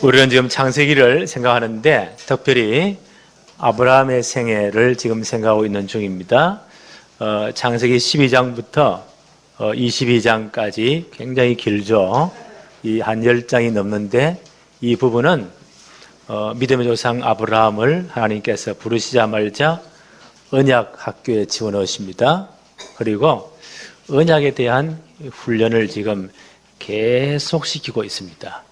우리는 지금 창세기를 생각하는데 특별히 아브라함의 생애를 지금 생각하고 있는 중입니다. 창세기 12장부터 22장까지 굉장히 길죠. 이 한 10장이 넘는데 이 부분은 믿음의 조상 아브라함을 하나님께서 부르시자마자 언약 학교에 집어넣으십니다. 그리고 언약에 대한 훈련을 지금 계속 시키고 있습니다.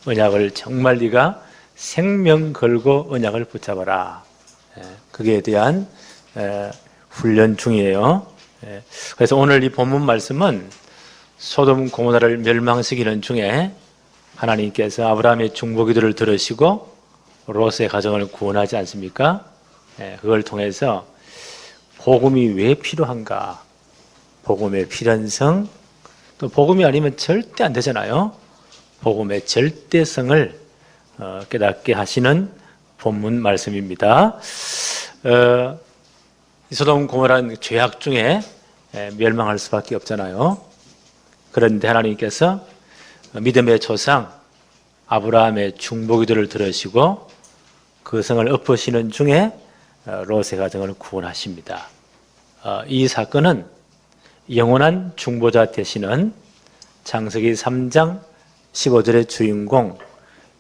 언약을 정말 네가 생명 걸고 언약을 붙잡아라. 그에 대한 훈련 중이에요. 그래서 오늘 이 본문 말씀은 소돔 고모라를 멸망시키는 중에 하나님께서 아브라함의 중보기도를 들으시고 롯의 가정을 구원하지 않습니까? 그걸 통해서 복음이 왜 필요한가? 복음의 필연성, 또 복음이 아니면 절대 안 되잖아요. 복음의 절대성을 깨닫게 하시는 본문 말씀입니다. 소돔 고모라는 죄악 중에 멸망할 수밖에 없잖아요. 그런데 하나님께서 믿음의 조상 아브라함의 중보기도를 들으시고 그 성을 엎으시는 중에 롯의 가정을 구원하십니다. 이 사건은 영원한 중보자 되시는 창세기 3장 15절의 주인공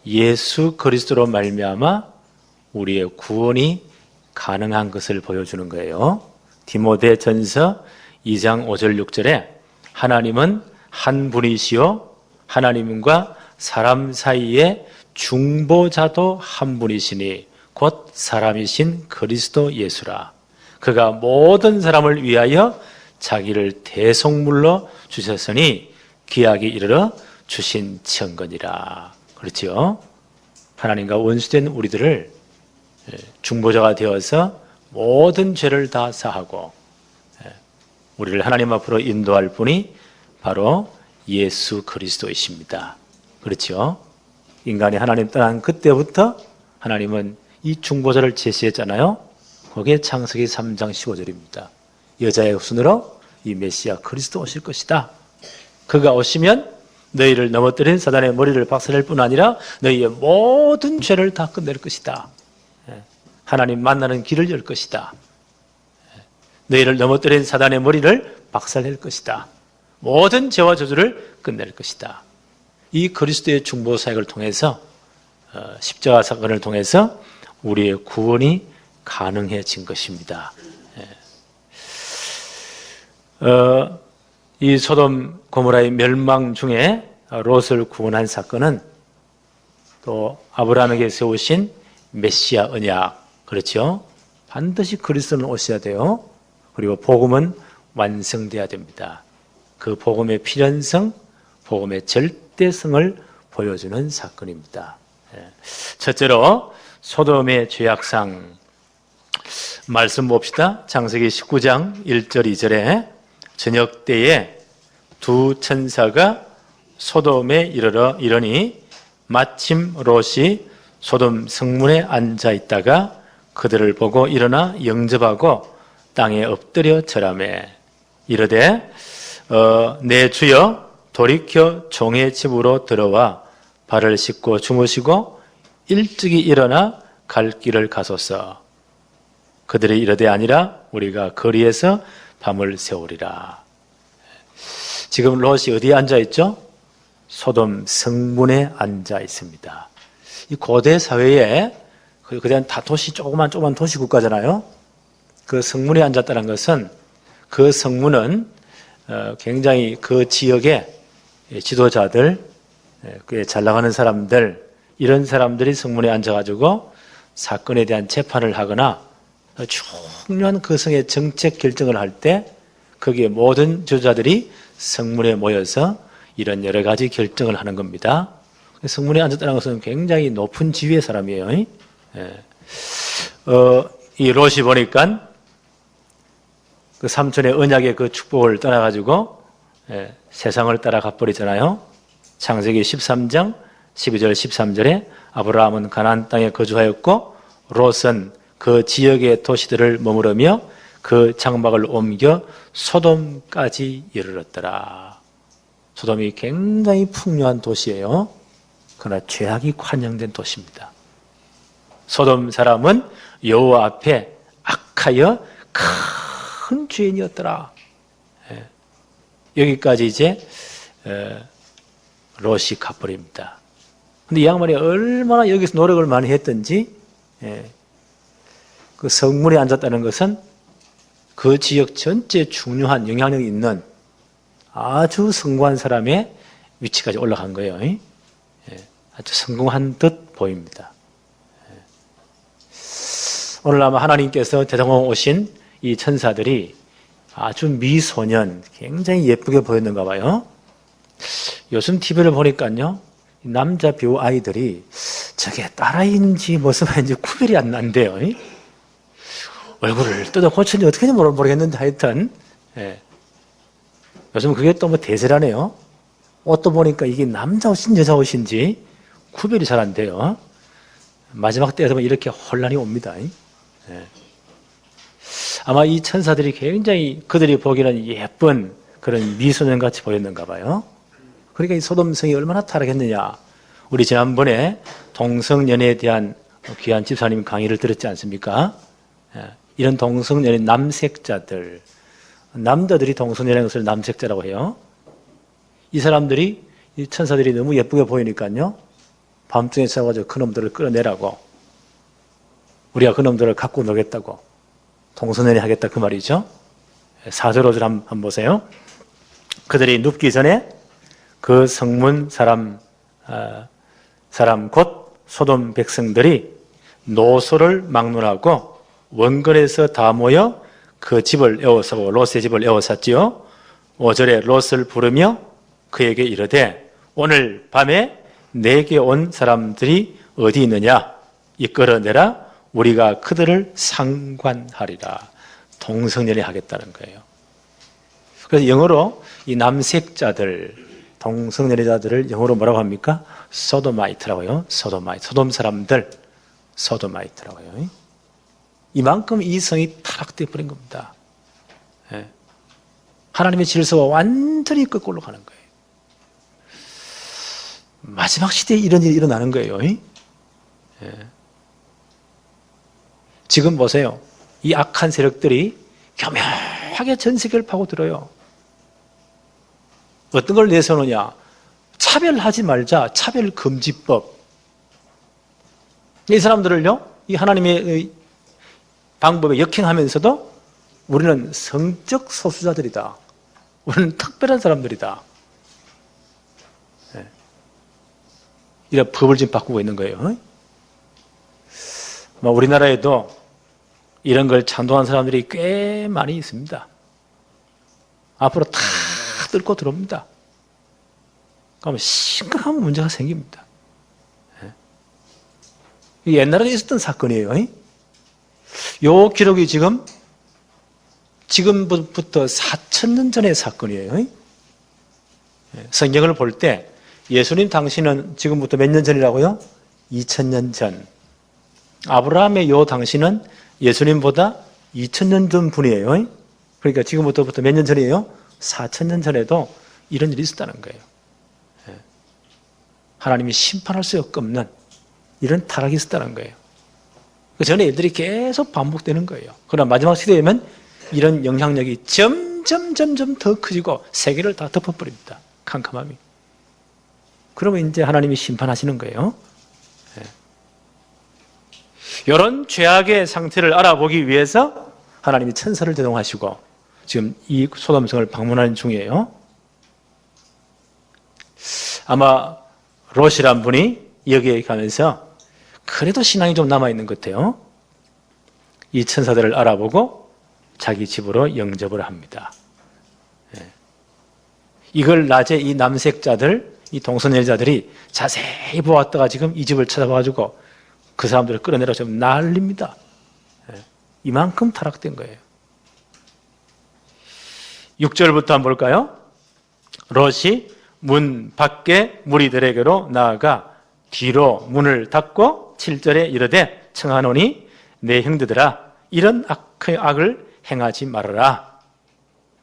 예수 그리스도로 말미암아 우리의 구원이 가능한 것을 보여주는 거예요. 디모데전서 2장 5절 6절에 하나님은 한 분이시요 하나님과 사람 사이에 중보자도 한 분이시니 곧 사람이신 그리스도 예수라. 그가 모든 사람을 위하여 자기를 대속물로 주셨으니 기약이 이르러 주신 증거니라. 그렇죠? 하나님과 원수된 우리들을 중보자가 되어서 모든 죄를 다 사하고 우리를 하나님 앞으로 인도할 분이 바로 예수 그리스도이십니다. 그렇죠? 인간이 하나님 떠난 그때부터 하나님은 이 중보자를 제시했잖아요. 그게 창세기 3장 15절입니다. 여자의 후손으로 이 메시아 그리스도 오실 것이다. 그가 오시면 너희를 넘어뜨린 사단의 머리를 박살낼 뿐 아니라 너희의 모든 죄를 다 끝낼 것이다. 하나님 만나는 길을 열 것이다. 너희를 넘어뜨린 사단의 머리를 박살낼 것이다. 모든 죄와 저주를 끝낼 것이다. 이 그리스도의 중보 사역을 통해서 십자가 사건을 통해서 우리의 구원이 가능해진 것입니다. 이 소돔 고모라의 멸망 중에 롯을 구원한 사건은 또 아브라함에게 세우신 메시아 언약, 그렇죠? 반드시 그리스도는 오셔야 돼요. 그리고 복음은 완성돼야 됩니다. 그 복음의 필연성, 복음의 절대성을 보여주는 사건입니다. 첫째로 소돔의 죄악상 말씀 봅시다. 창세기 19장 1절 2절에 저녁 때에 두 천사가 소돔에 이르니 마침 롯이 소돔 성문에 앉아 있다가 그들을 보고 일어나 영접하고 땅에 엎드려 절하매 이르되 내 주여 돌이켜 종의 집으로 들어와 발을 씻고 주무시고 일찍이 일어나 갈 길을 가소서. 그들이 이르되 아니라 우리가 거리에서 밤을 새우리라. 지금 롯이 어디에 앉아 있죠? 소돔 성문에 앉아 있습니다. 이 고대 사회에 그냥 다 조그만 도시 국가잖아요. 그 성문에 앉았다는 것은 그 성문은 굉장히 그 지역의 지도자들, 잘 나가는 사람들, 이런 사람들이 성문에 앉아가지고 사건에 대한 재판을 하거나 중요한 그 성의 정책 결정을 할 때 거기에 모든 지도자들이 성문에 모여서 이런 여러 가지 결정을 하는 겁니다. 성문에 앉았다는 것은 굉장히 높은 지위의 사람이에요. 이 롯이 보니까 그 삼촌의 언약의 그 축복을 떠나가지고 세상을 따라가 버리잖아요. 창세기 13장 12절 13절에 아브라함은 가나안 땅에 거주하였고 롯은 그 지역의 도시들을 머무르며 그 장막을 옮겨 소돔까지 이르렀더라. 소돔이 굉장히 풍요한 도시예요. 그러나 죄악이 관영된 도시입니다. 소돔 사람은 여호와 앞에 악하여 큰 죄인이었더라. 여기까지 이제 롯이 가버립니다. 근데 이 양반이 얼마나 여기서 노력을 많이 했던지, 그 성문에 앉았다는 것은 그 지역 전체에 중요한 영향력이 있는 아주 성공한 사람의 위치까지 올라간 거예요. 아주 성공한 듯 보입니다. 오늘 아마 하나님께서 대성공 오신 이 천사들이 아주 미소년, 굉장히 예쁘게 보였는가 봐요. 요즘 TV를 보니까요, 남자 배우 아이들이 저게 딸아이인지 무슨 아이인지 구별이 안 난대요. 얼굴을 뜯어 고쳤는지 어떻게 하는지 모르겠는데 하여튼, 요즘 그게 또 뭐 대세라네요. 옷도 보니까 이게 남자 옷인지 여자 옷인지 구별이 잘 안 돼요. 마지막 때에서 이렇게 혼란이 옵니다. 아마 이 천사들이 굉장히 그들이 보기에는 예쁜 그런 미소년 같이 보였는가 봐요. 그러니까 이 소돔성이 얼마나 타락했느냐. 우리 지난번에 동성연애에 대한 귀한 집사님 강의를 들었지 않습니까? 이런 동성연애 남색자들, 남자들이 동성연애하는 것을 남색자라고 해요. 이 사람들이, 이 천사들이 너무 예쁘게 보이니까요, 밤중에 찾아가지고 그놈들을 끌어내라고, 우리가 그놈들을 갖고 놀겠다고, 동성연애 하겠다 그 말이죠. 4절 5절 한번 보세요. 그들이 눕기 전에 그 성문 사람 곧 소돔 백성들이 노소를 막론하고 원근에서 다 모여 그 집을 에워싸고 롯의 집을 에워쌌지요. 5절에 롯을 부르며 그에게 이르되 오늘 밤에 내게 온 사람들이 어디 있느냐 이끌어내라 우리가 그들을 상관하리라. 동성연애 하겠다는 거예요. 그래서 영어로 이 남색자들, 동성연애자들을 영어로 뭐라고 합니까? 소도마이트라고요. 소도마이트, 소돔 사람들, 소도마이트라고요. 이만큼 이 성이 타락되어 버린 겁니다. 하나님의 질서가 완전히 거꾸로 가는 거예요. 마지막 시대에 이런 일이 일어나는 거예요. 지금 보세요. 이 악한 세력들이 교묘하게 전 세계를 파고들어요. 어떤 걸 내세우느냐? 차별하지 말자. 차별금지법. 이 사람들을요, 이 하나님의 방법에 역행하면서도 우리는 성적 소수자들이다. 우리는 특별한 사람들이다. 이런 법을 지금 바꾸고 있는 거예요. 우리나라에도 이런 걸 찬동한 사람들이 꽤 많이 있습니다. 앞으로 다 뚫고 들어옵니다. 그러면 심각한 문제가 생깁니다. 옛날에 있었던 사건이에요. 요 기록이 지금부터 4,000년 전의 사건이에요. 성경을 볼 때 예수님 당시는 지금부터 몇 년 전이라고요? 2,000년 전. 아브라함의 요 당시는 예수님보다 2,000년 전 분이에요. 그러니까 지금부터 몇 년 전이에요? 4,000년 전에도 이런 일이 있었다는 거예요. 하나님이 심판할 수 없는 이런 타락이 있었다는 거예요. 그 전에 일들이 계속 반복되는 거예요. 그러나 마지막 시대에는 이런 영향력이 점점 더 커지고 세계를 다 덮어버립니다. 캄캄함이. 그러면 이제 하나님이 심판하시는 거예요. 이런 죄악의 상태를 알아보기 위해서 하나님이 천사를 대동하시고 지금 이 소돔성을 방문하는 중이에요. 아마 롯이란 분이 여기에 가면서 그래도 신앙이 좀 남아있는 것 같아요. 이 천사들을 알아보고 자기 집으로 영접을 합니다. 이걸 낮에 이 남색자들, 이 동성연애자들이 자세히 보았다가 지금 이 집을 찾아봐가지고 그 사람들을 끌어내려 좀 난립니다. 이만큼 타락된 거예요. 6절부터 한번 볼까요? 롯이 문 밖에 무리들에게로 나아가 뒤로 문을 닫고 7절에 이르되 청하노니 내 형제들아 이런 악을 행하지 말아라.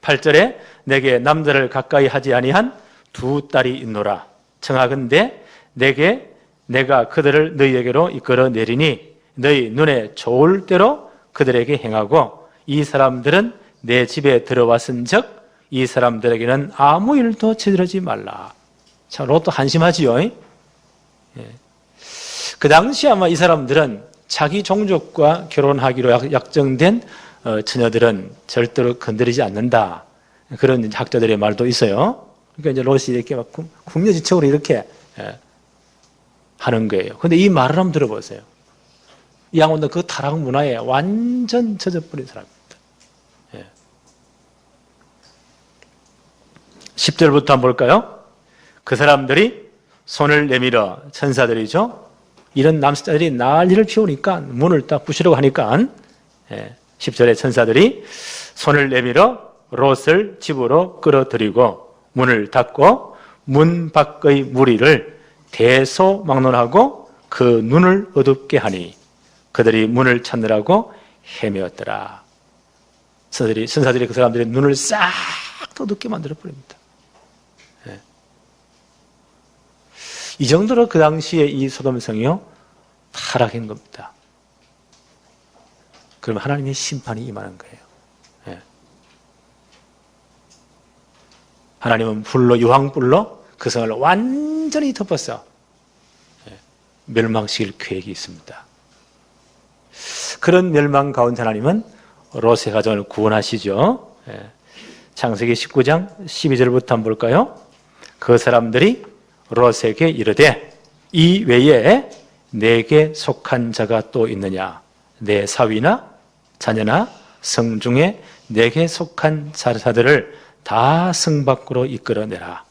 8절에 내게 남자를 가까이 하지 아니한 두 딸이 있노라. 청하건대 내가 그들을 너희에게로 이끌어 내리니 너희 눈에 좋을 대로 그들에게 행하고 이 사람들은 내 집에 들어왔은즉 이 사람들에게는 아무 일도 저지르지 말라. 참 롯도 한심하지요. 예. 그 당시 아마 이 사람들은 자기 종족과 결혼하기로 약정된 처녀들은 절대로 건드리지 않는다. 그런 학자들의 말도 있어요. 그러니까 이제 롯이 이렇게 막 궁여지책으로 이렇게 하는 거예요. 그런데 이 말을 한번 들어보세요. 이 양반도 그 타락 문화에 완전 젖어버린 사람입니다. 10절부터 한번 볼까요? 그 사람들이 손을 내밀어 천사들이죠. 이런 남자들이 난리를 피우니까 문을 딱 부시려고 하니까 10절에 천사들이 손을 내밀어 롯을 집으로 끌어들이고 문을 닫고 문 밖의 무리를 대소막론하고 그 눈을 어둡게 하니 그들이 문을 찾느라고 헤매었더라. 천사들이 그 사람들의 눈을 싹 어둡게 만들어버립니다. 이 정도로 그 당시에 이 소돔성이요 타락한 겁니다. 그러면 하나님의 심판이 임하는 거예요. 하나님은 불로 유황불로 그 성을 완전히 덮어서 멸망시킬 계획이 있습니다. 그런 멸망 가운데 하나님은 롯의 가정을 구원하시죠. 창세기 19장 12절부터 한번 볼까요? 그 사람들이 롯에게 이르되 이 외에 내게 속한 자가 또 있느냐? 내 사위나 자녀나 성 중에 내게 속한 자들을 다 성 밖으로 이끌어내라.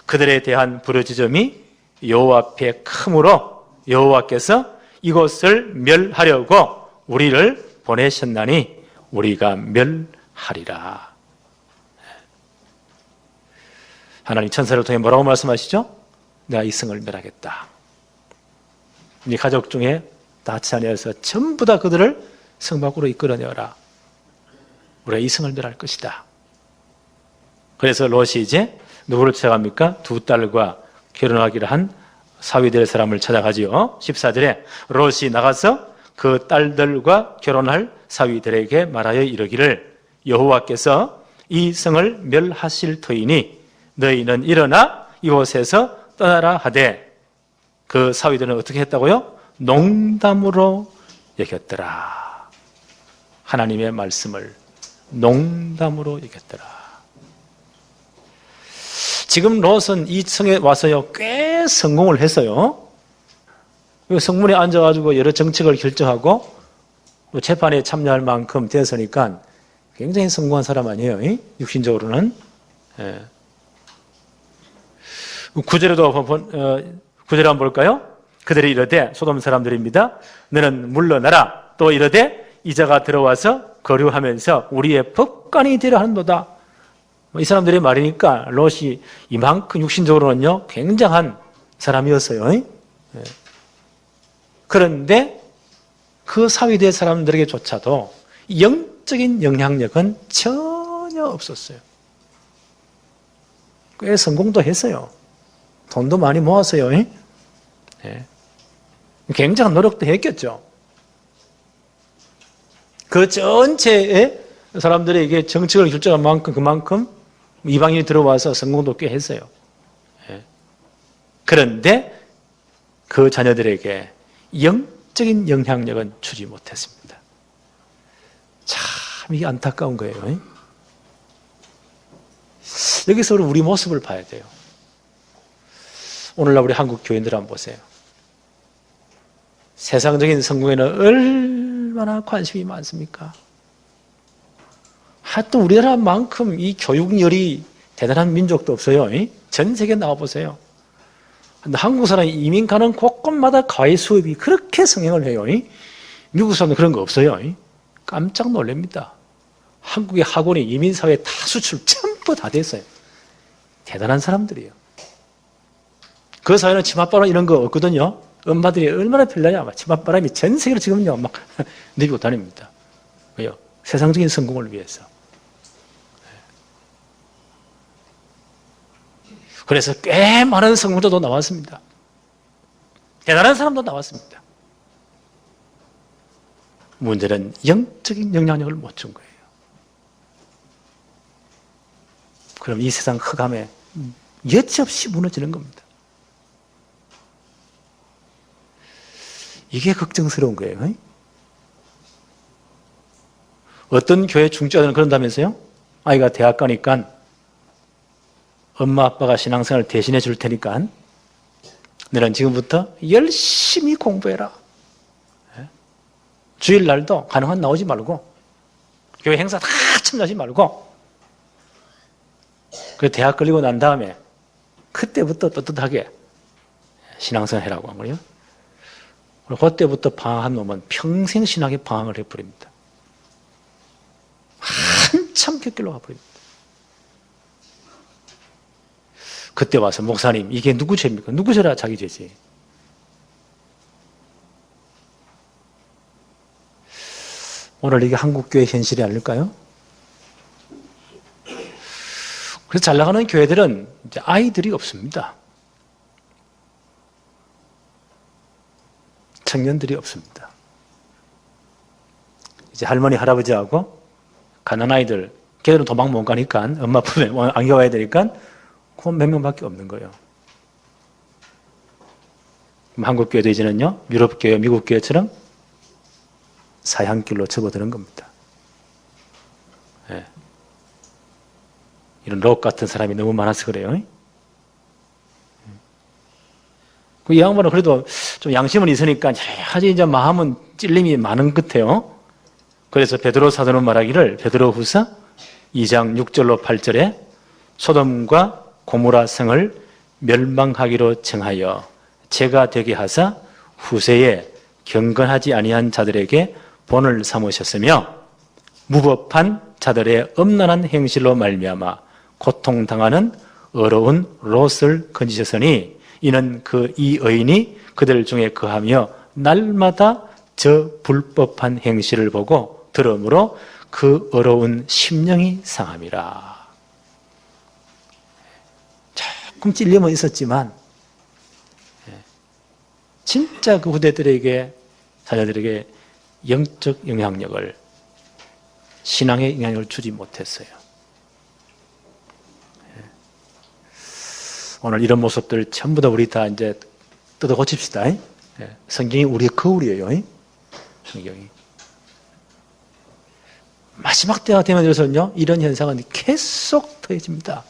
그들에 대한 부르짖음이 여호와 앞에 크므로 여호와께서 이곳을 멸하려고 우리를 보내셨나니 우리가 멸하리라. 하나님 천사를 통해 뭐라고 말씀하시죠? 내가 이 성을 멸하겠다. 네 가족 중에 다 자녀에서 전부 다 그들을 성 밖으로 이끌어내어라. 우리가 이 성을 멸할 것이다. 그래서 롯이 이제 누구를 찾아갑니까? 두 딸과 결혼하기로 한 사위될 사람을 찾아가지요. 14절에 롯이 나가서 그 딸들과 결혼할 사위들에게 말하여 이르기를 여호와께서 이 성을 멸하실 터이니 너희는 일어나 이곳에서 떠나라 하되 그 사위들은 어떻게 했다고요? 농담으로 여겼더라. 하나님의 말씀을 농담으로 여겼더라. 지금 롯은 이 성에 와서요 꽤 성공을 했어요. 성문에 앉아가지고 여러 정책을 결정하고 재판에 참여할 만큼 됐으니까 굉장히 성공한 사람 아니에요. 육신적으로는. 9절에도 9절 한번 볼까요? 그들이 이르되 소돔 사람들입니다. 너는 물러나라. 또 이르되 이자가 들어와서 거류하면서 우리의 법관이 되려 하는도다. 이 사람들의 말이니까 롯이 이만큼 육신적으로는요 굉장한 사람이었어요. 그런데 그 사위대 사람들에게조차도 영적인 영향력은 전혀 없었어요. 꽤 성공도 했어요. 돈도 많이 모았어요. 굉장한 노력도 했겠죠. 그 전체의 사람들에게 정책을 결정한 만큼 그만큼 이방인이 들어와서 성공도 꽤 했어요. 그런데 그 자녀들에게 영적인 영향력은 주지 못했습니다. 참 이게 안타까운 거예요. 여기서 우리 모습을 봐야 돼요. 오늘날 우리 한국 교인들 한번 보세요. 세상적인 성공에는 얼마나 관심이 많습니까? 하여튼 우리나라만큼 이 교육열이 대단한 민족도 없어요. 전 세계 나와보세요. 한국 사람이 이민 가는 곳곳마다 과외 수업이 그렇게 성행을 해요. 미국 사람은 그런 거 없어요. 깜짝 놀랍니다. 한국의 학원이 이민사회에 다 수출 전부 다 됐어요. 대단한 사람들이에요. 그 사회는 치맛바람 이런 거 없거든요. 엄마들이 얼마나 편려냐. 치맛바람이 전 세계로 지금요 막 내리고 다닙니다. 왜요? 세상적인 성공을 위해서. 그래서 꽤 많은 성도도 나왔습니다. 대단한 사람도 나왔습니다. 문제는 영적인 영향력을 못 준 거예요. 그럼 이 세상 흑암에 여지없이 무너지는 겁니다. 이게 걱정스러운 거예요. 어떤 교회 중직자들은 그런다면서요? 아이가 대학 가니까 엄마 아빠가 신앙생활을 대신해 줄 테니까 너는 지금부터 열심히 공부해라. 주일날도 가능한 나오지 말고 교회 행사 다 참여하지 말고 그 대학 걸리고 난 다음에 그때부터 떳떳하게 신앙생활 해라고 한 거예요. 그때부터 방황한 놈은 평생 신학에 방황을 해버립니다. 한참 곁길로 가버립니다. 그때 와서 목사님 이게 누구 죄입니까? 누구 죄라 자기 죄지. 오늘 이게 한국교회 현실이 아닐까요? 그래서 잘 나가는 교회들은 이제 아이들이 없습니다. 청년들이 없습니다. 이제 할머니, 할아버지하고 가난한 아이들, 걔들은 도망 못 가니까 엄마 품에 안겨와야 되니까 그 몇 명밖에 없는 거예요. 한국 교회도 이제는요, 유럽 교회, 미국 교회처럼 사향길로 접어드는 겁니다. 예. 이런 록 같은 사람이 너무 많아서 그래요. 이 양반은 그래도 좀 양심은 있으니까 아주 이제 마음은 찔림이 많은 것 같아요. 그래서 베드로 사도는 말하기를 베드로후서 2장 6절로 8절에 소돔과 고모라 성을 멸망하기로 정하여 죄가 되게 하사 후세에 경건하지 아니한 자들에게 본을 삼으셨으며 무법한 자들의 엄란한 행실로 말미암아 고통당하는 어려운 롯을 건지셨으니 이는 이 의인이 그들 중에 거하며 날마다 저 불법한 행실을 보고 들으므로 그 어려운 심령이 상함이라. 조금 찔림은 있었지만 진짜 그 후대들에게, 자녀들에게 영적 영향력을, 신앙의 영향력을 주지 못했어요. 오늘 이런 모습들 전부 다 우리 다 이제 뜯어 고칩시다. 성경이 우리의 거울이에요. 성경이. 마지막 때가 되면 들어서는요, 이런 현상은 계속 더해집니다.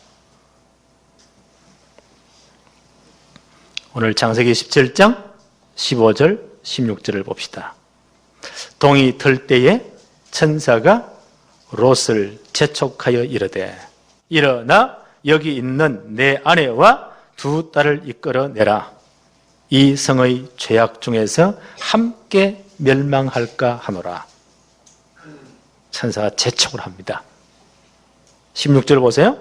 오늘 창세기 17장 15절, 16절을 봅시다. 동이 틀 때에 천사가 롯을 재촉하여 이르되 일어나 여기 있는 내 아내와 두 딸을 이끌어내라. 이 성의 죄악 중에서 함께 멸망할까 하노라. 천사가 재촉을 합니다. 16절 보세요.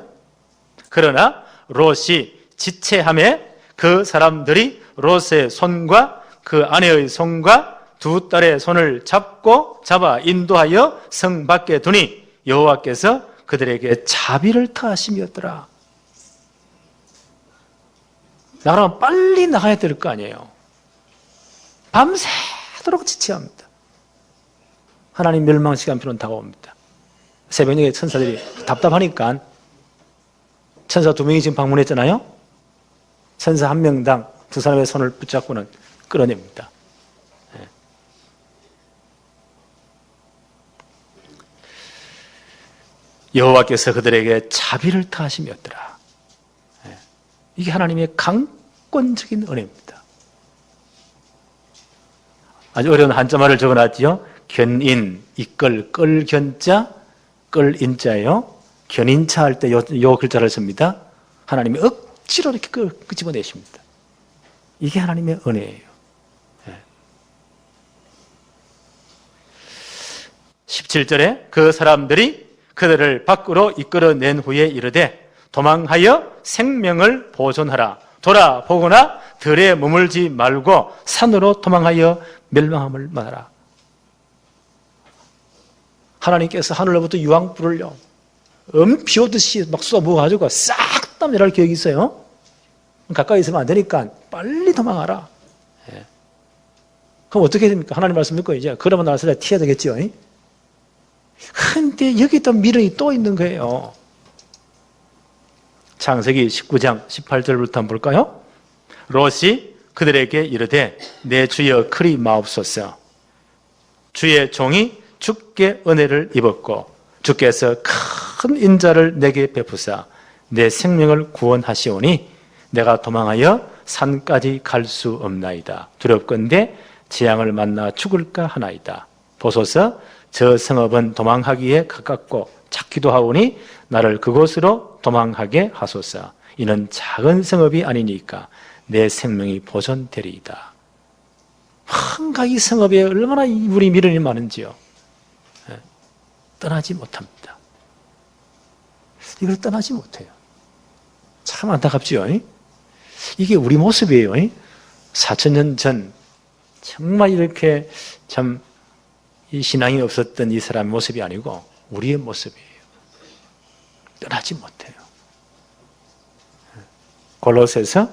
그러나 롯이 지체함에 그 사람들이 롯의 손과 그 아내의 손과 두 딸의 손을 잡아 인도하여 성 밖에 두니 여호와께서 그들에게 자비를 더하심이었더라. 나가면 빨리 나가야 될 거 아니에요. 밤새도록 지체합니다. 하나님 멸망 시간표는 다가옵니다. 새벽에 천사들이 답답하니까 천사 2명이 지금 방문했잖아요. 천사 1명당 2사람의 손을 붙잡고는 끌어냅니다. 여호와께서 그들에게 자비를 더하심이었더라. 이게 하나님의 강권적인 은혜입니다. 아주 어려운 한자말을 적어놨지요. 견인, 이끌, 끌견자, 끌인자예요. 견인차 할 때 요 글자를 씁니다. 하나님이 억지로 이렇게 끄집어내십니다. 이게 하나님의 은혜예요. 17절에 그 사람들이 그들을 밖으로 이끌어낸 후에 이르되 도망하여 생명을 보존하라. 돌아보거나 들에 머물지 말고 산으로 도망하여 멸망함을 말하라. 하나님께서 하늘로부터 유황불을요, 비오듯이 막 쏟아부어가지고 싹 다 멸할 계획이 있어요. 가까이 있으면 안 되니까 빨리 도망하라. 예. 그럼 어떻게 됩니까? 하나님 말씀 믿고 이제 그러면 나서야 튀어야 되겠죠. 근데 여기 또 미련이 또 있는 거예요. 창세기 19장 18절부터 한번 볼까요? 롯이 그들에게 이르되 내 주여 그리 마옵소서. 주의 종이 주께 은혜를 입었고 주께서 큰 인자를 내게 베푸사 내 생명을 구원하시오니 내가 도망하여 산까지 갈 수 없나이다. 두렵건대 재앙을 만나 죽을까 하나이다. 보소서 저 성읍은 도망하기에 가깝고 작기도 하오니 나를 그곳으로 도망하게 하소서. 이는 작은 성읍이 아니니까 내 생명이 보존되리이다. 한가지 성읍에 얼마나 우리 미련이 많은지요. 떠나지 못합니다. 이걸 떠나지 못해요. 참 안타깝지요. 이게 우리 모습이에요. 4,000년 전 정말 이렇게 참 이 신앙이 없었던 이 사람의 모습이 아니고 우리의 모습이에요. 떠나지 못해요. 골로새서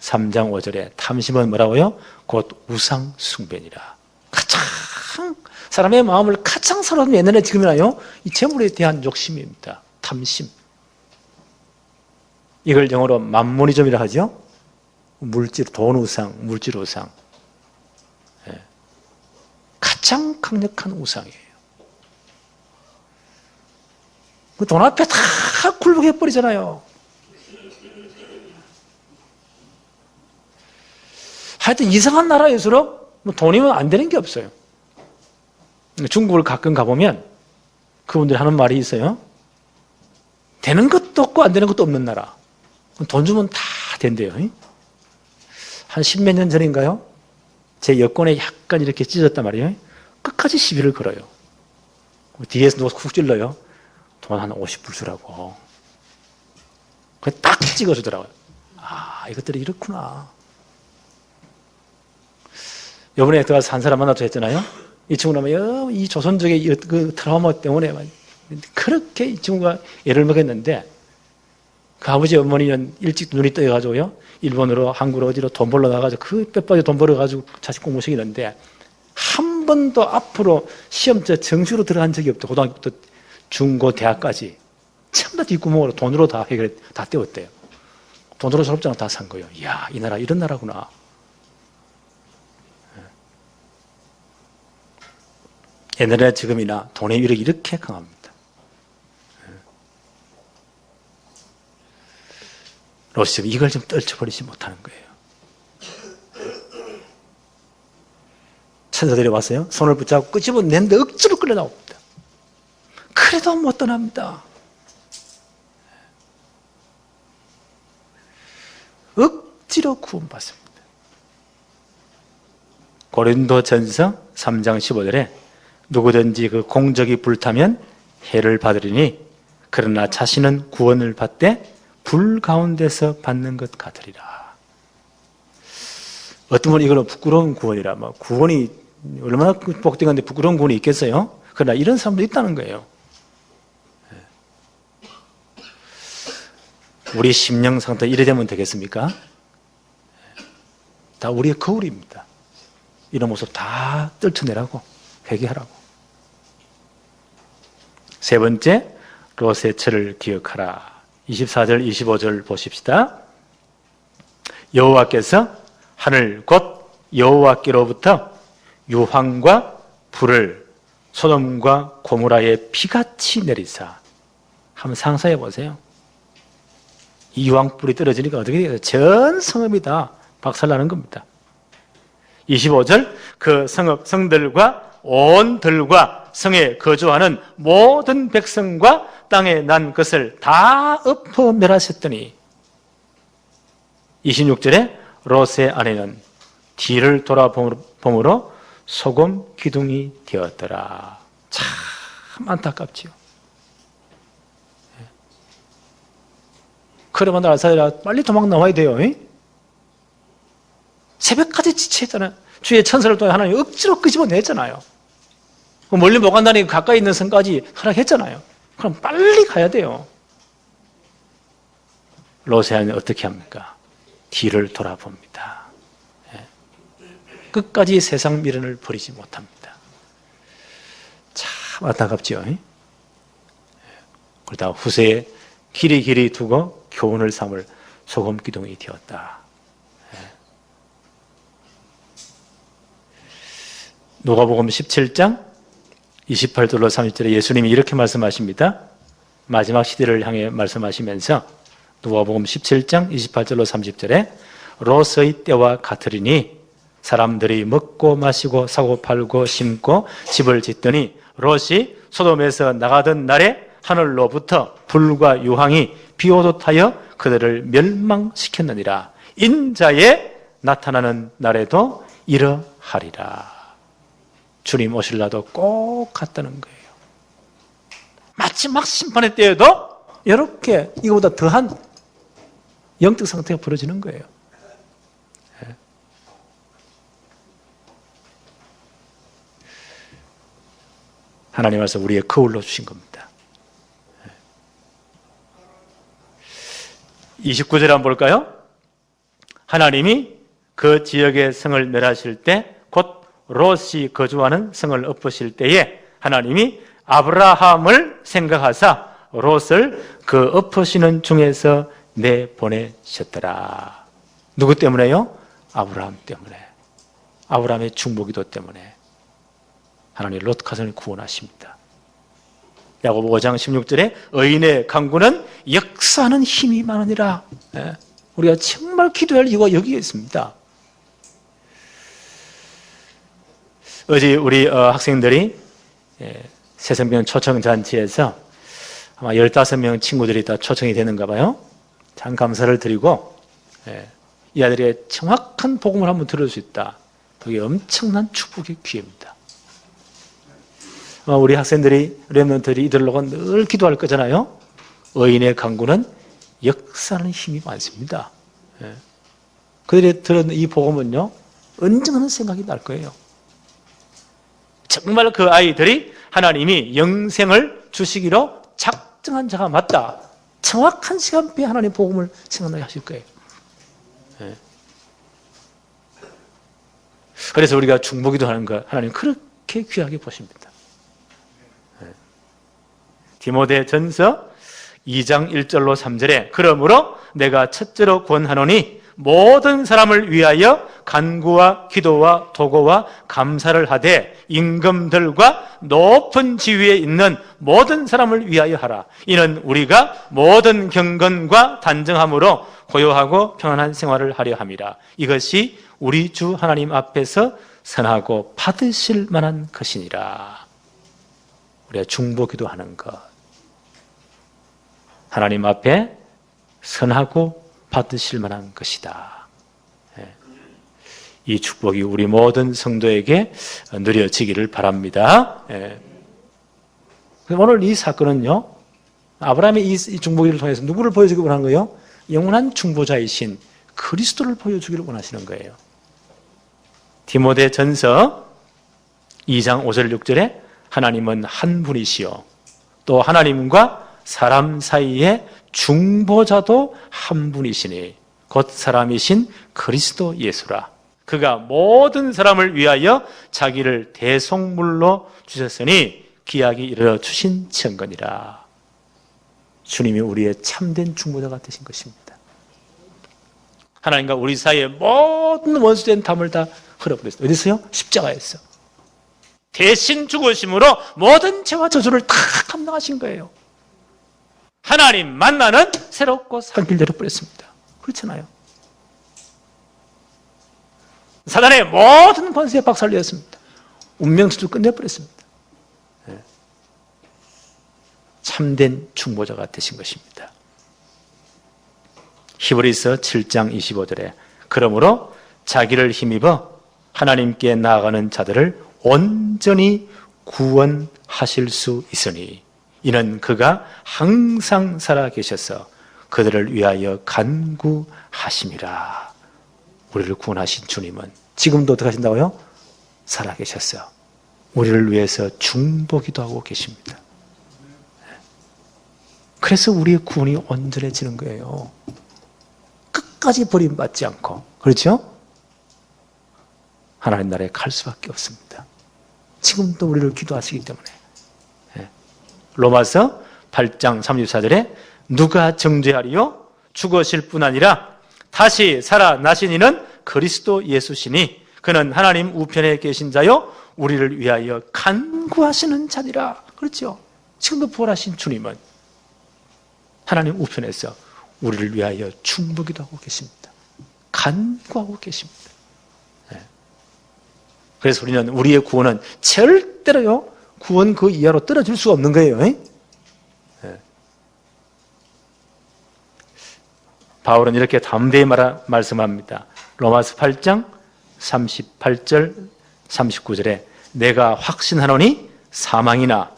3장 5절에 탐심은 뭐라고요? 곧 우상 숭배니라. 가장 사람의 마음을 가장 사로잡는 옛날에 지금이나요? 이 재물에 대한 욕심입니다. 탐심. 이걸 영어로 맘모니즘이라 하죠. 물질, 돈 우상, 물질 우상. 가장 강력한 우상이에요. 돈 앞에 다 굴복해버리잖아요. 하여튼 이상한 나라일수록 돈이면 안 되는 게 없어요. 중국을 가끔 가보면 그분들이 하는 말이 있어요. 되는 것도 없고 안 되는 것도 없는 나라. 돈 주면 다 된대요. 한 10몇 년 전인가요? 제 여권에 약간 이렇게 찢어졌단 말이에요. 끝까지 시비를 걸어요. 뒤에서 누가 쿡 찔러요. 돈 한 50불 주라고. 그래 딱 찍어주더라고요. 아, 이것들이 이렇구나. 이번에 들어가서 한 사람 만나서 했잖아요. 이 친구는 이 조선족의 그 트라우마 때문에 그렇게 이 친구가 애를 먹였는데 그 아버지 어머니는 일찍 눈이 떠여가지고요. 일본으로 한국으로 어디로 돈 벌러 나가지고 그 뼈빠져 돈 벌어가지고 자식 공부시키는데 한 번도 앞으로 시험 정시로 들어간 적이 없다. 고등학교부터 중고 대학까지 전부 다 뒷구멍으로 돈으로 다 때웠대요. 돈으로 졸업장을 다 산 거예요. 이야, 이 나라 이런 나라구나. 옛날이나 지금이나 돈의 위력이 이렇게 강합니다. 롯이 이걸 좀 떨쳐버리지 못하는 거예요. 천사들이 왔어요. 손을 붙잡고 끄집어내는데 억지로 끌려 나옵니다. 그래도 못 떠납니다. 억지로 구원받습니다. 고린도전서 3장 15절에 누구든지 그 공적이 불타면 해를 받으리니 그러나 자신은 구원을 받되 불 가운데서 받는 것 같으리라. 어떤 분은 이거는 부끄러운 구원이라, 구원이 얼마나 복되건데 부끄러운 구원이 있겠어요? 그러나 이런 사람도 있다는 거예요. 우리 심령 상태 이래 되면 되겠습니까? 다 우리의 거울입니다. 이런 모습 다 떨쳐내라고, 회개하라고. 세 번째, 롯의 철을 기억하라. 24절, 25절 보십시다. 여호와께서 하늘 곧 여호와께로부터 유황과 불을 소돔과 고모라에 피같이 내리사. 한번 상상해 보세요. 이 유황불이 떨어지니까 어떻게 돼요? 전 성읍이 다 박살나는 겁니다. 25절, 그 성들과 온 들과 성에 거주하는 모든 백성과 땅에 난 것을 다 엎어 멸하셨더니 26절에 롯의 아내는 뒤를 돌아봄으로 소금 기둥이 되었더라. 참 안타깝지요. 그러면 알사이라 빨리 도망 나와야 돼요. 새벽까지 지체했잖아요. 주의 천사를 통해 하나님 억지로 끄집어냈잖아요. 멀리 못 간다니 가까이 있는 성까지 허락했잖아요. 그럼 빨리 가야 돼요. 롯의 아내는 어떻게 합니까? 뒤를 돌아봅니다. 끝까지 세상 미련을 버리지 못합니다. 참 안타깝죠. 그러다 후세에 길이 두고 교훈을 삼을 소금기둥이 되었다. 누가복음 17장 28절로 30절에 예수님이 이렇게 말씀하십니다. 마지막 시대를 향해 말씀하시면서 누가복음 17장 28절로 30절에 롯의 때와 같으리니 사람들이 먹고 마시고 사고 팔고 심고 집을 짓더니 롯이 소돔에서 나가던 날에 하늘로부터 불과 유황이 비오듯 하여 그들을 멸망시켰느니라. 인자에 나타나는 날에도 이러하리라. 주님 오실 날도 꼭 같다는 거예요. 마지막 심판의 때에도 이렇게 이거보다 더한 영적 상태가 벌어지는 거예요. 하나님 와서 우리의 거울로 주신 겁니다. 29절 한번 볼까요? 하나님이 그 지역의 성을 멸하실 때 곧 롯이 거주하는 성을 엎으실 때에 하나님이 아브라함을 생각하사 롯을 그 엎으시는 중에서 내보내셨더라. 누구 때문에요? 아브라함 때문에. 아브라함의 중보기도 때문에 하나님 롯 가정을 구원하십니다. 야고보 5장 16절에 의인의 강구는 역사하는 힘이 많으니라. 우리가 정말 기도할 이유가 여기에 있습니다. 어제 우리 학생들이 새성병 초청잔치에서 아마 15명 친구들이 다 초청이 되는가 봐요. 참 감사를 드리고 이 아들의 정확한 복음을 한번 들을 수 있다. 그게 엄청난 축복의 기회입니다. 우리 학생들이, 렘넌트들이 이들로가 늘 기도할 거잖아요. 의인의 강구는 역사하는 힘이 많습니다. 그들이 들은 이 복음은요, 언젠가는 생각이 날 거예요. 정말 그 아이들이 하나님이 영생을 주시기로 작정한 자가 맞다. 정확한 시간표에 하나님 복음을 생각나게 하실 거예요. 그래서 우리가 중보기도 하는 것, 하나님 그렇게 귀하게 보십니다. 디모데전서 2장 1절로 3절에 그러므로 내가 첫째로 권하노니 모든 사람을 위하여 간구와 기도와 도고와 감사를 하되 임금들과 높은 지위에 있는 모든 사람을 위하여 하라. 이는 우리가 모든 경건과 단정함으로 고요하고 평안한 생활을 하려 함이라. 이것이 우리 주 하나님 앞에서 선하고 받으실 만한 것이니라. 우리가 중보기도 하는 것, 하나님 앞에 선하고 받으실 만한 것이다. 이 축복이 우리 모든 성도에게 누려지기를 바랍니다. 오늘 이 사건은요, 아브라함의 이 중보기를 통해서 누구를 보여주기 원하는 거예요? 영원한 중보자이신 그리스도를 보여주기를 원하시는 거예요. 디모데전서 2장 5절 6절에 하나님은 한 분이시요 또 하나님과 사람 사이에 중보자도 한 분이시니 곧 사람이신 그리스도 예수라. 그가 모든 사람을 위하여 자기를 대속물로 주셨으니 기약이 이르러 주신 증거니라. 주님이 우리의 참된 중보자가 되신 것입니다. 하나님과 우리 사이의 모든 원수된 담을 다 흘려버렸어요. 어디서요? 십자가에서. 대신 죽으심으로 모든 죄와 저주를 다 감당하신 거예요. 하나님 만나는 새롭고 산 길 열어버렸습니다. 그렇잖아요. 사단의 모든 권세에 박살내었습니다. 운명수도 끝내버렸습니다. 참된 중보자가 되신 것입니다. 히브리서 7장 25절에 그러므로 자기를 힘입어 하나님께 나아가는 자들을 온전히 구원하실 수 있으니 이는 그가 항상 살아계셔서 그들을 위하여 간구하심이라. 우리를 구원하신 주님은 지금도 어떻게 하신다고요? 살아계셔서 우리를 위해서 중보기도 하고 계십니다. 그래서 우리의 구원이 온전해지는 거예요. 끝까지 버림받지 않고, 그렇죠? 하나님 나라에 갈 수밖에 없습니다. 지금도 우리를 기도하시기 때문에. 로마서 8장 34절에 누가 정죄하리요? 죽으실 뿐 아니라 다시 살아나신 이는 그리스도 예수시니 그는 하나님 우편에 계신 자요 우리를 위하여 간구하시는 자니라. 그렇죠? 지금도 부활하신 주님은 하나님 우편에서 우리를 위하여 충복기도 하고 계십니다. 간구하고 계십니다. 그래서 우리는 우리의 구원은 절대로요 구원 그 이하로 떨어질 수가 없는 거예요. 바울은 이렇게 담대히 말씀합니다. 로마서 8장 38절 39절에 내가 확신하노니 사망이나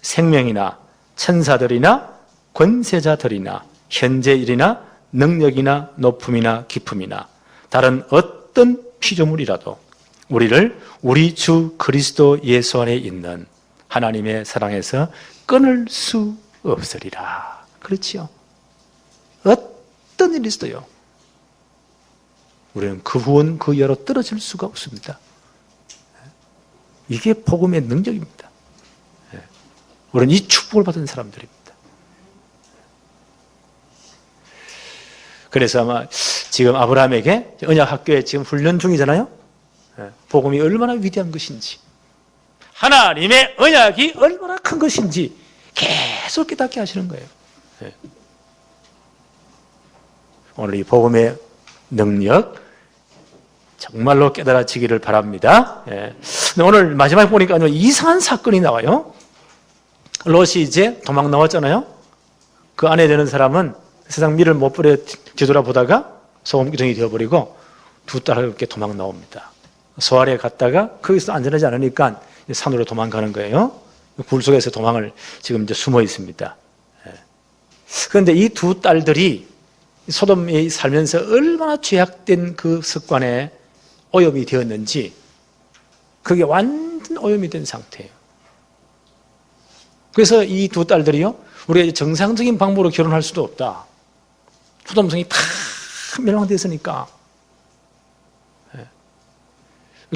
생명이나 천사들이나 권세자들이나 현재 일이나 능력이나 높음이나 깊음이나 다른 어떤 피조물이라도 우리를 우리 주 그리스도 예수 안에 있는 하나님의 사랑에서 끊을 수 없으리라. 그렇지요? 어떤 일이 있어요? 우리는 그 후원 그 이하로 떨어질 수가 없습니다. 이게 복음의 능력입니다. 우리는 이 축복을 받은 사람들입니다. 그래서 아마 지금 아브라함에게 언약학교에 지금 훈련 중이잖아요. 복음이 얼마나 위대한 것인지, 하나님의 언약이 얼마나 큰 것인지 계속 깨닫게 하시는 거예요. 오늘 이 복음의 능력 정말로 깨달아지기를 바랍니다. 근데 오늘 마지막에 보니까 이상한 사건이 나와요. 롯이 이제 도망 나왔잖아요. 그 아내 되는 사람은 세상 미를 못 버려 뒤돌아보다가 소금기둥이 되어버리고 두 딸과 함께 도망 나옵니다. 소알에 갔다가 거기서 안전하지 않으니까 산으로 도망가는 거예요. 굴 속에서 도망을 지금 이제 숨어 있습니다. 그런데 이 두 딸들이 소돔에 살면서 얼마나 죄악된 그 습관에 오염이 되었는지 그게 완전 오염이 된 상태예요. 그래서 이 두 딸들이요, 우리가 정상적인 방법으로 결혼할 수도 없다. 소돔성이 다 멸망됐으니까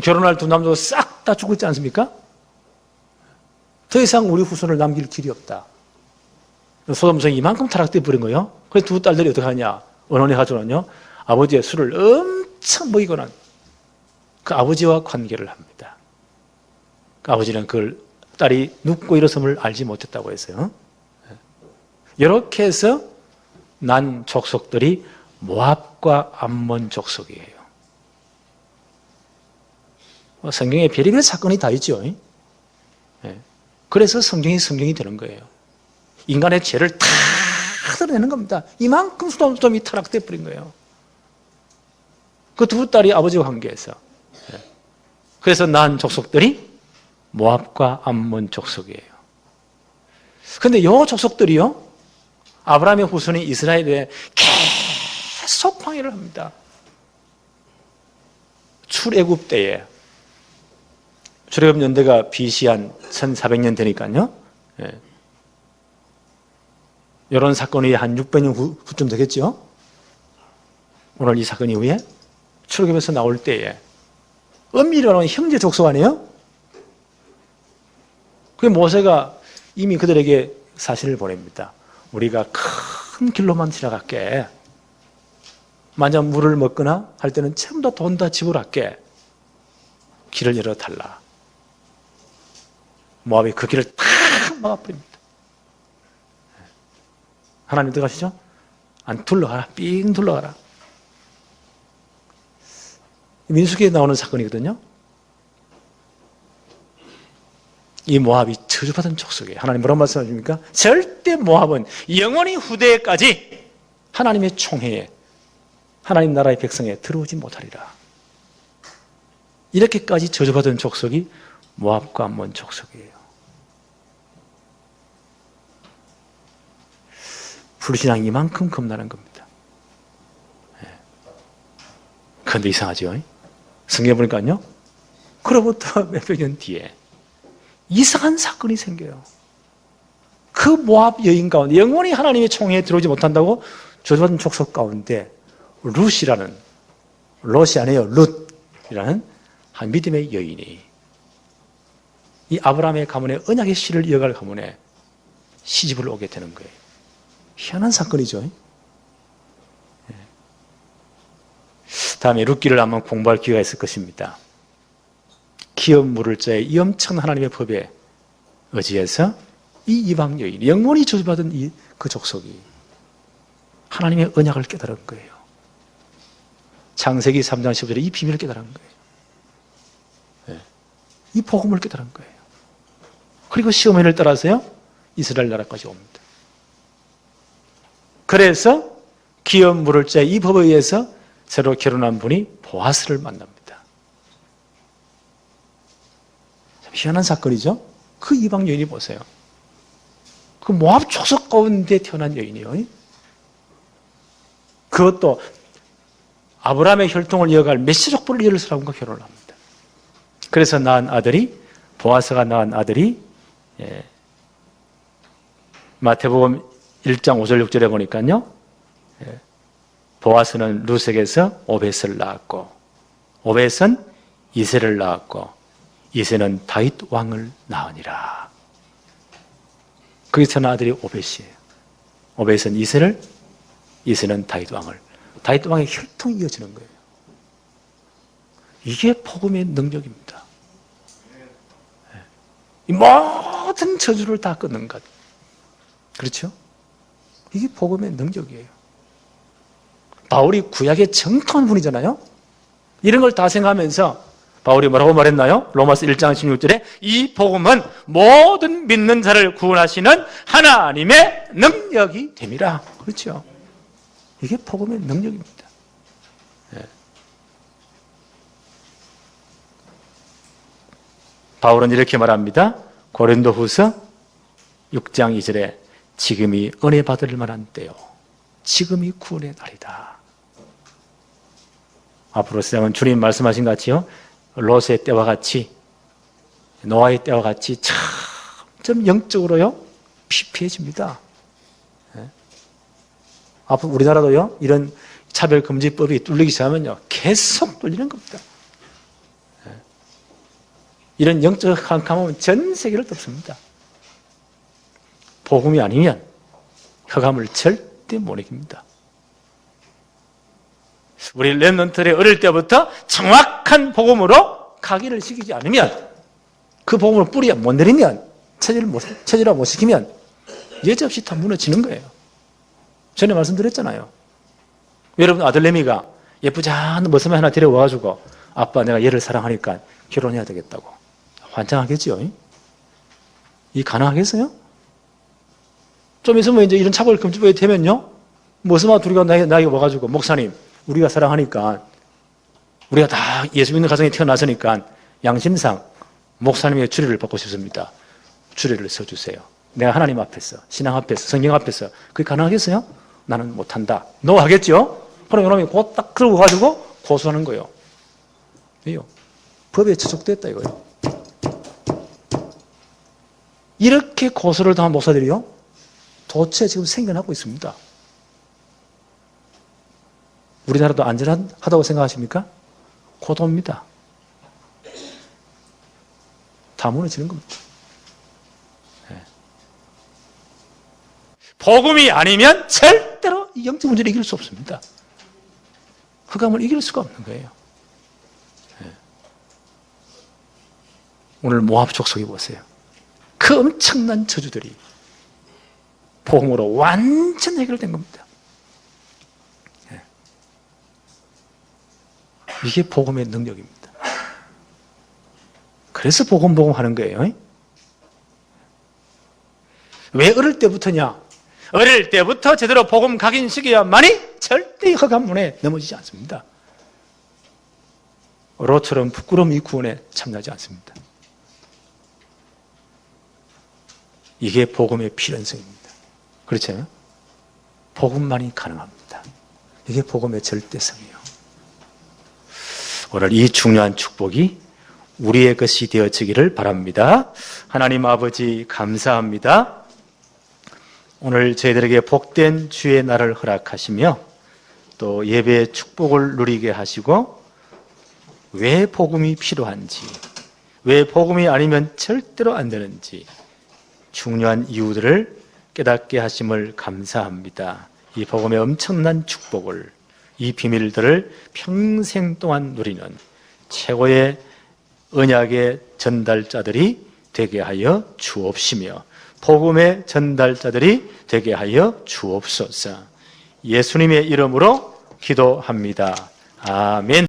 결혼할 두 남자도 싹 다 죽었지 않습니까? 더 이상 우리 후손을 남길 길이 없다. 소돔성이 이만큼 타락돼 버린 거예요. 그래서 두 딸들이 어떻게 하냐? 언론에 가져오는요, 아버지의 술을 엄청 먹이고는 그 아버지와 관계를 합니다. 그 아버지는 그걸 딸이 눕고 일어섬을 알지 못했다고 했어요. 이렇게 해서 난 족속들이 모압과 암몬 족속이에요. 성경에 별의별 사건이 다 있죠. 그래서 성경이 되는 거예요. 인간의 죄를 다 드러내는 겁니다. 이만큼 소돔이 타락돼 버린 거예요. 그 두 딸이 아버지와 관계에서. 그래서 난 족속들이 모압과 암몬 족속이에요. 그런데 이 족속들이요, 아브라함의 후손인 이스라엘에 계속 방해를 합니다. 출애굽 때에, 출애굽 연대가 BC 한 1400년 되니까요. 이런 사건이 한 600년 후쯤 되겠죠. 오늘 이 사건 이후에 출애굽에서 나올 때에 엄밀히는 형제 족속 아니에요? 그 모세가 이미 그들에게 사실을 보냅니다. 우리가 큰 길로만 지나갈게. 만약 물을 먹거나 할 때는 전부 다 돈 다 지불할게. 길을 열어달라. 모압이 그 길을 탁 막아버립니다. 하나님 들어가시죠? 안 둘러가라. 삥 둘러가라. 민수기에 나오는 사건이거든요. 이 모압이 저주받은 족속이에요. 하나님 뭐라고 말씀하십니까? 절대 모압은 영원히 후대까지 하나님의 총회에, 하나님 나라의 백성에 들어오지 못하리라. 이렇게까지 저주받은 족속이 모압과 암몬 족속이에요. 불신앙이 이만큼 겁나는 겁니다. 그런데 이상하죠? 성경에 보니까요, 그로부터 몇백 년 뒤에 이상한 사건이 생겨요. 그 모압 여인 가운데 영원히 하나님의 총회에 들어오지 못한다고 저주받은 족속 가운데 룻이라는, 롯이 아니에요, 룻이라는 한 믿음의 여인이 이 아브라함의 가문에 언약의 씨를 이어갈 가문에 시집을 오게 되는 거예요. 희한한 사건이죠. 다음에 룻기를 한번 공부할 기회가 있을 것입니다. 기업 물을 자의 이 엄청난 하나님의 법에 의지해서 이 이방 여인, 영원히 저주받은 그 족속이 하나님의 언약을 깨달은 거예요. 창세기 3장 15절에 이 비밀을 깨달은 거예요. 이 복음을 깨달은 거예요. 그리고 시어머니를 따라서요, 이스라엘 나라까지 옵니다. 그래서 기업 물을 자의 이 법에 의해서 새로 결혼한 분이 보아스를 만납니다. 참 희한한 사건이죠. 그 이방 여인이 보세요. 그 모압 족속 가운데 태어난 여인이요. 그것도 아브라함의 혈통을 이어갈 메시 족보를 이을 사람과 결혼을 합니다. 그래서 낳은 아들이, 보아스가 낳은 아들이 마태복음 1장 5절 6절에 보니까요, 보아스는 룻에게서 오벳을 낳았고, 오벳은 이새를 낳았고, 이새는 다윗 왕을 낳으니라. 거기서 낳은 아들이 오벳이에요. 오벳은 이새를, 이새는 다윗 왕을. 다윗 왕의 혈통이 이어지는 거예요. 이게 복음의 능력입니다. 이 모든 저주를 다 끊는 것. 그렇죠? 이게 복음의 능력이에요. 바울이 구약의 정통한 분이잖아요. 이런 걸 다 생각하면서 바울이 뭐라고 말했나요? 로마서 1장 16절에 이 복음은 모든 믿는 자를 구원하시는 하나님의 능력이 됨이라. 그렇죠? 이게 복음의 능력입니다. 바울은 이렇게 말합니다. 고린도후서 6장 2절에 지금이 은혜 받을 만한 때요, 지금이 구원의 날이다. 앞으로 세상은 주님 말씀하신 것 같이요, 롯의 때와 같이, 노아의 때와 같이 좀 영적으로요 피폐해집니다. 앞으로 우리나라도요 이런 차별금지법이 뚫리기 시작하면요 계속 뚫리는 겁니다. 이런 영적 캄캄함은 전 세계를 덮습니다. 복음이 아니면 흑암을 절대 못 이깁니다. 우리 렘넌트들이 어릴 때부터 정확한 복음으로 각인을 시키지 않으면, 그 복음을 뿌리에 못 내리면, 체질화 못 시키면 여지없이 다 무너지는 거예요. 전에 말씀드렸잖아요. 여러분 아들내미가 예쁘지 않은 모습 하나 데려와가지고 아빠 내가 얘를 사랑하니까 결혼해야 되겠다고 환장하겠죠? 이 가능하겠어요? 좀 있으면 이제 이런 차별금지법이 되면요, 모습만 둘이가 나에게 와가지고 목사님 우리가 사랑하니까, 우리가 다 예수 믿는 가정에 태어났으니까 양심상 목사님의 주례를 받고 싶습니다. 주례를 서주세요. 내가 하나님 앞에서, 신앙 앞에서, 성경 앞에서. 그게 가능하겠어요? 나는 못한다. 너 하겠죠? 그럼 이놈이 곧 딱 그러고 가지고 고소하는 거예요. 왜요? 법에 저촉됐다 이거예요. 이렇게 고소를 당한 목사들이요, 도체 지금 생겨나고 있습니다. 우리나라도 안전하다고 생각하십니까? 고도입니다. 다 무너지는 겁니다. 복음이 아니면 절대로 이 영적 문제를 이길 수 없습니다. 흑암을 이길 수가 없는 거예요. 오늘 모압 족속이 보세요. 그 엄청난 저주들이 복음으로 완전 해결된 겁니다. 이게 복음의 능력입니다. 그래서 복음 하는 거예요. 왜 어릴 때부터냐? 어릴 때부터 제대로 복음 각인시켜야만이 절대 흑암문에 넘어지지 않습니다. 롯처럼 부끄러움 이 구원에 참여하지 않습니다. 이게 복음의 필연성입니다. 그렇죠? 복음만이 가능합니다. 이게 복음의 절대성이에요. 오늘 이 중요한 축복이 우리의 것이 되어지기를 바랍니다. 하나님 아버지 감사합니다. 오늘 저희들에게 복된 주의 날을 허락하시며 또 예배의 축복을 누리게 하시고 왜 복음이 필요한지, 왜 복음이 아니면 절대로 안 되는지 중요한 이유들을 깨닫게 하심을 감사합니다. 이 복음의 엄청난 축복을, 이 비밀들을 평생 동안 누리는 최고의 언약의 전달자들이 되게 하여 주옵시며 복음의 전달자들이 되게 하여 주옵소서. 예수님의 이름으로 기도합니다. 아멘.